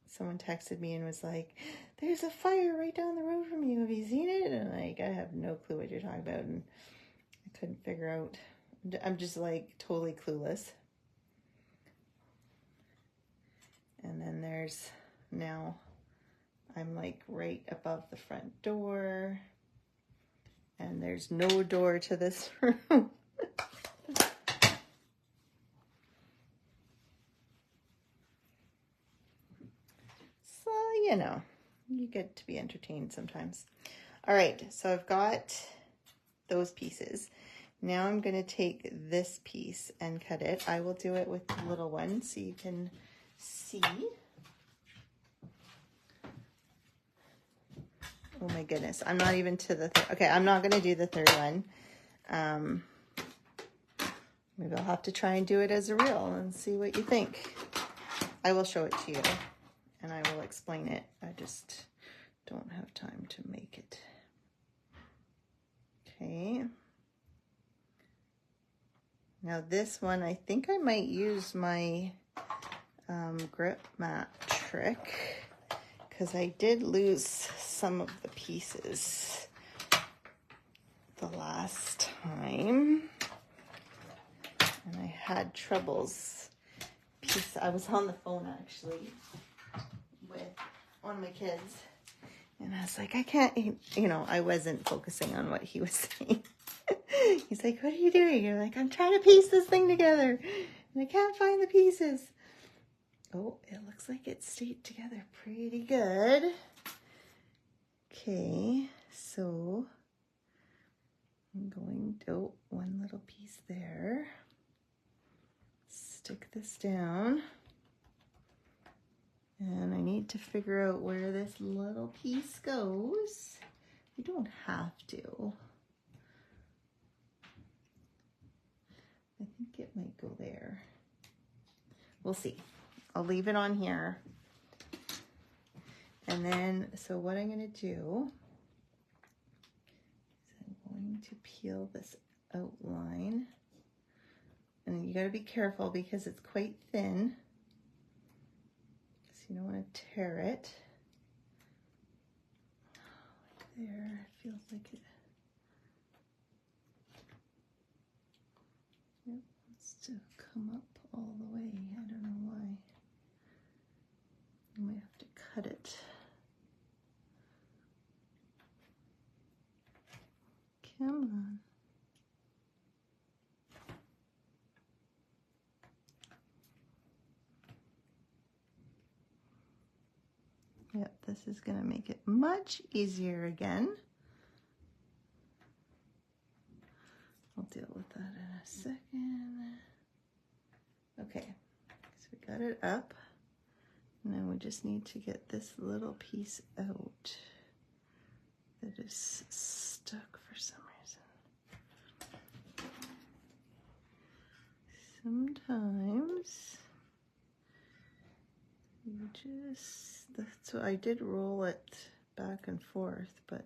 Speaker 1: someone texted me and was like, there's a fire right down the road from you. Have you seen it? And like, I have no clue what you're talking about. And I couldn't figure out. I'm just like totally clueless. And then there's now I'm like right above the front door. And there's no door to this room. So, you know, you get to be entertained sometimes. All right, so I've got those pieces. Now I'm going to take this piece and cut it. I will do it with the little one so you can see. Oh my goodness, I'm not even to the okay, I'm not going to do the third one. Maybe I'll have to try and do it as a reel and see what you think. I will show it to you and I will explain it. I just don't have time to make it. Okay. Now this one, I think I might use my grip mat trick because I did lose some of the pieces the last time. And I had troubles. I was on the phone actually with one of my kids. And I was like, I can't, you know, I wasn't focusing on what he was saying. He's like, what are you doing? You're like, I'm trying to piece this thing together. And I can't find the pieces. Oh, it looks like it stayed together pretty good. Okay, so I'm going to, oh, one little piece there. Stick this down. And I need to figure out where this little piece goes. You don't have to. I think it might go there. We'll see. I'll leave it on here. And then, so what I'm going to do is I'm going to peel this outline. And you got to be careful because it's quite thin. So you don't want to tear it. There, it feels like it. Yep, wants to come up all the way. I don't know why. I might have to cut it. Come on. Yep, this is going to make it much easier again. I'll deal with that in a second. Okay, so we got it up. And then we just need to get this little piece out that is stuck for some reason. sometimes you just, that's what I did, roll it back and forth, but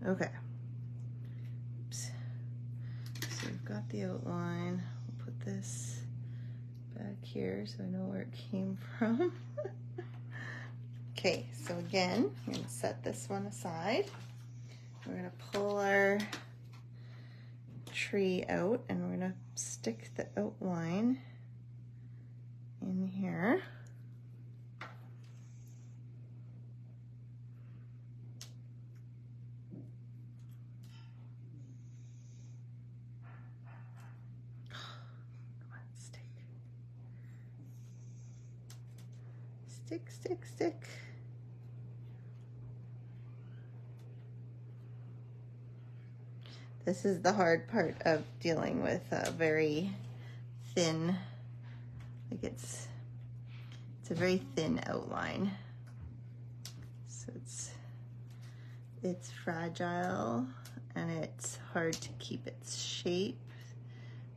Speaker 1: okay. Oops. So we've got the outline. We'll put this back here so I know where it came from. Okay, so again, I'm going to set this one aside. We're going to pull our tree out and we're going to stick the outline in here. Come on, stick. Stick, stick, stick. This is the hard part of dealing with a very thin, like it's a very thin outline. So it's fragile and it's hard to keep its shape.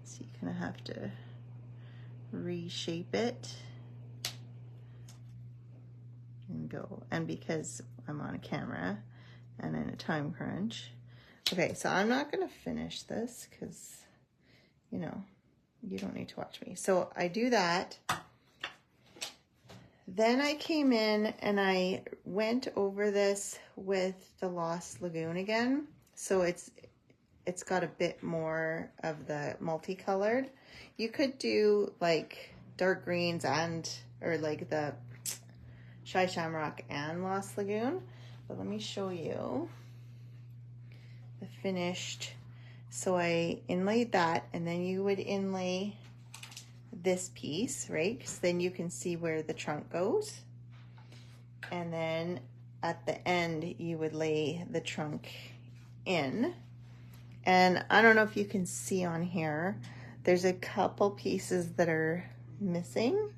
Speaker 1: So you kind of have to reshape it and go. And because I'm on a camera and in a time crunch. Okay, so I'm not gonna finish this because, you know, you don't need to watch me. So I do that. Then I came in and I went over this with the Lost Lagoon again. So it's got a bit more of the multicolored. You could do like dark greens or like the Shy Shamrock and Lost Lagoon. But let me show you the finished. So I inlaid that, and then you would inlay this piece, right? Because then you can see where the trunk goes. And then at the end, you would lay the trunk in. And I don't know if you can see on here, there's a couple pieces that are missing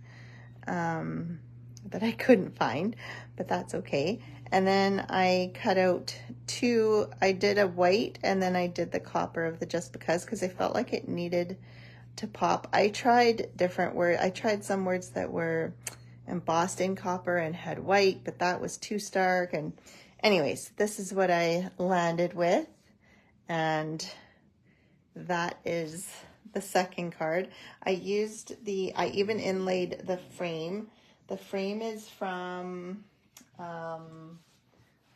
Speaker 1: that I couldn't find, but that's okay. And then I cut out two, I did a white and then I did the copper of the Just because I felt like it needed to pop. I tried different words. I tried some words that were embossed in copper and had white, but that was too stark. And anyways, this is what I landed with. And that is the second card. I even inlaid the frame. The frame is from,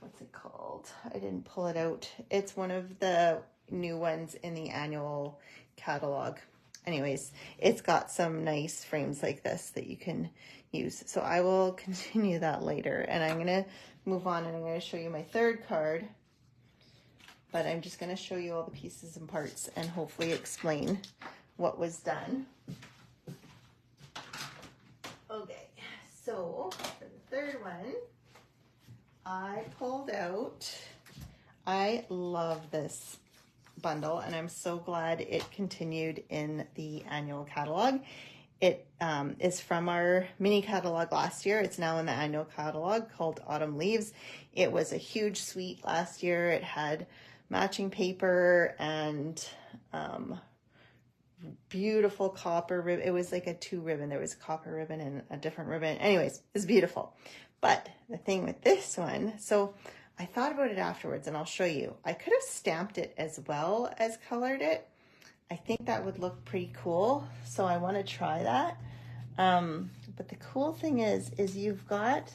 Speaker 1: what's it called? I didn't pull it out. It's one of the new ones in the annual catalog. Anyways, it's got some nice frames like this that you can use. So I will continue that later. And I'm going to move on and I'm going to show you my third card. But I'm just going to show you all the pieces and parts and hopefully explain what was done. Okay, so for the third one, I pulled out, I love this bundle and I'm so glad it continued in the annual catalog. It is from our mini catalog last year. It's now in the annual catalog called Autumn Leaves. It was a huge suite last year. It had matching paper and beautiful copper ribbon. It was like a 2 ribbon. There was a copper ribbon and a different ribbon. Anyways, it's beautiful. But the thing with this one, so I thought about it afterwards and I'll show you. I could have stamped it as well as colored it. I think that would look pretty cool. So I want to try that. But the cool thing is you've got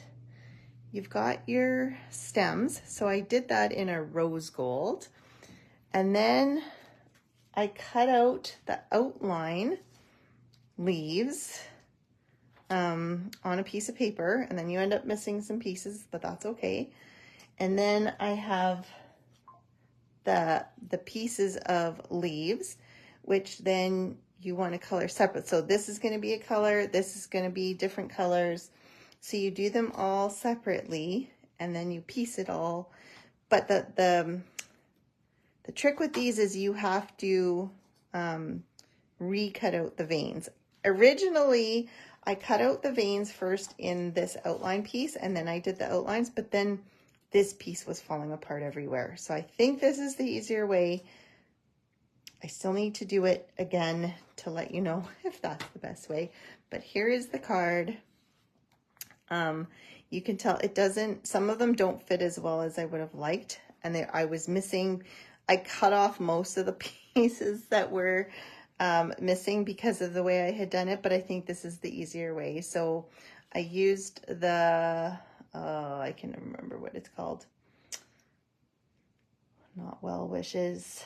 Speaker 1: your stems. So I did that in a rose gold. And then I cut out the outline leaves on a piece of paper. And then you end up missing some pieces, but that's okay. And then I have the pieces of leaves, which then you want to color separate. So this is going to be a color. This is going to be different colors. So you do them all separately and then you piece it all. But the trick with these is you have to recut out the veins. Originally, I cut out the veins first in this outline piece, and then I did the outlines, but then this piece was falling apart everywhere. So I think this is the easier way. I still need to do it again to let you know if that's the best way. But here is the card. You can tell it doesn't, some of them don't fit as well as I would have liked. And I was missing, I cut off most of the pieces that were missing because of the way I had done it, but I think this is the easier way. So I used the, I can't remember what it's called. Not well wishes.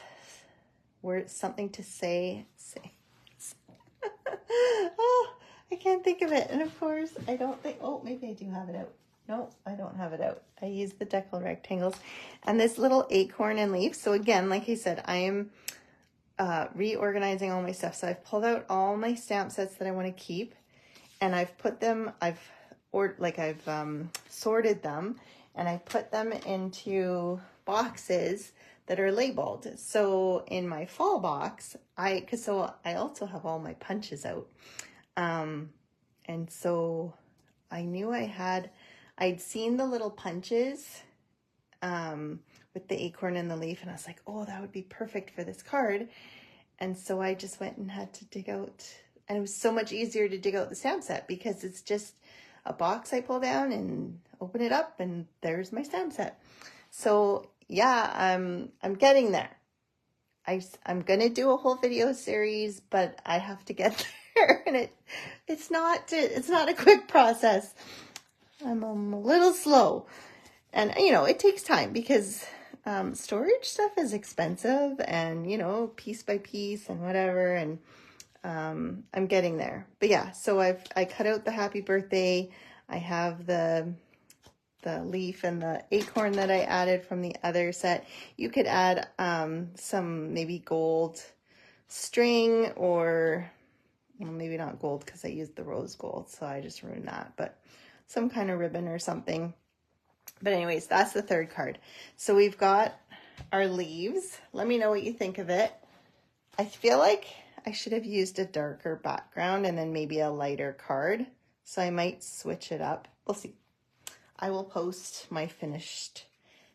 Speaker 1: Word, something to say. Oh, I can't think of it. And of course, I don't think, oh, maybe I do have it out. No, I don't have it out. I use the decal rectangles and this little acorn and leaf. So again, like I said, I am reorganizing all my stuff. So I've pulled out all my stamp sets that I want to keep, and I've put them, I've sorted them, and I put them into boxes that are labeled. So in my fall box, I also have all my punches out. And so I knew I'd seen the little punches with the acorn and the leaf, and I was like, oh, that would be perfect for this card. And so I just went and had to dig out, and it was so much easier to dig out the stamp set because it's just a box I pull down and open it up, and there's my stamp set. So yeah, I'm getting there. I'm gonna do a whole video series, but I have to get there, and it's not a quick process. I'm a little slow, and you know, it takes time because storage stuff is expensive, and you know, piece by piece and whatever, and I'm getting there. But yeah, so I cut out the happy birthday. I have the leaf and the acorn that I added from the other set. You could add some maybe gold string, or well, maybe not gold because I used the rose gold, so I just ruined that, but some kind of ribbon or something. But anyways, that's the third card. So we've got our leaves. Let me know what you think of it. I feel like I should have used a darker background and then maybe a lighter card. So I might switch it up. We'll see. I will post my finished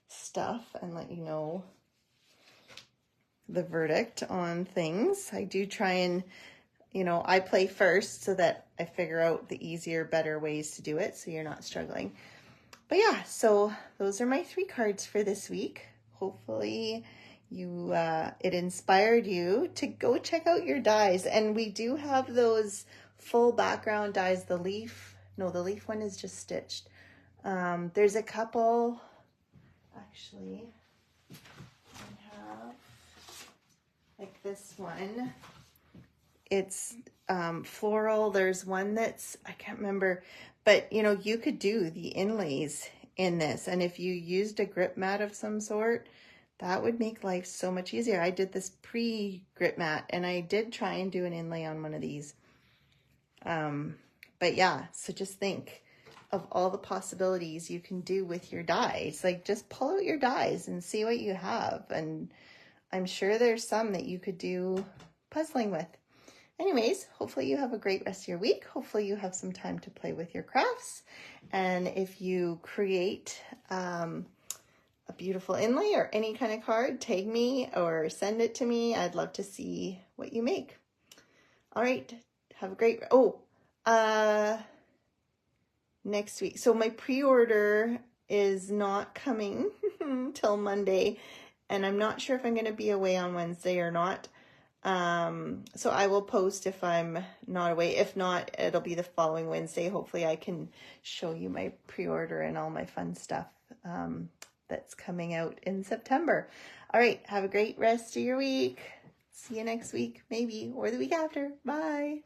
Speaker 1: stuff and let you know the verdict on things. I do try and, you know, I play first so that I figure out the easier, better ways to do it so you're not struggling. But yeah, so those are my 3 cards for this week. Hopefully it inspired you to go check out your dies. And we do have those full background dies. The leaf one is just stitched. There's a couple, actually, I have like this one. It's floral. There's one that's, I can't remember, but you know, you could do the inlays in this. And if you used a grip mat of some sort, that would make life so much easier. I did this pre-grip mat, and I did try and do an inlay on one of these. But yeah, so just think of all the possibilities you can do with your dies. Like, just pull out your dies and see what you have. And I'm sure there's some that you could do puzzling with. Anyways, hopefully you have a great rest of your week. Hopefully you have some time to play with your crafts. And if you create a beautiful inlay or any kind of card, tag me or send it to me. I'd love to see what you make. All right, have a great, next week. So my pre-order is not coming till Monday, and I'm not sure if I'm going to be away on Wednesday or not. So I will post if I'm not away. If not, it'll be the following Wednesday. Hopefully I can show you my pre-order and all my fun stuff that's coming out in September. All right, have a great rest of your week. See you next week, maybe, or the week after. Bye.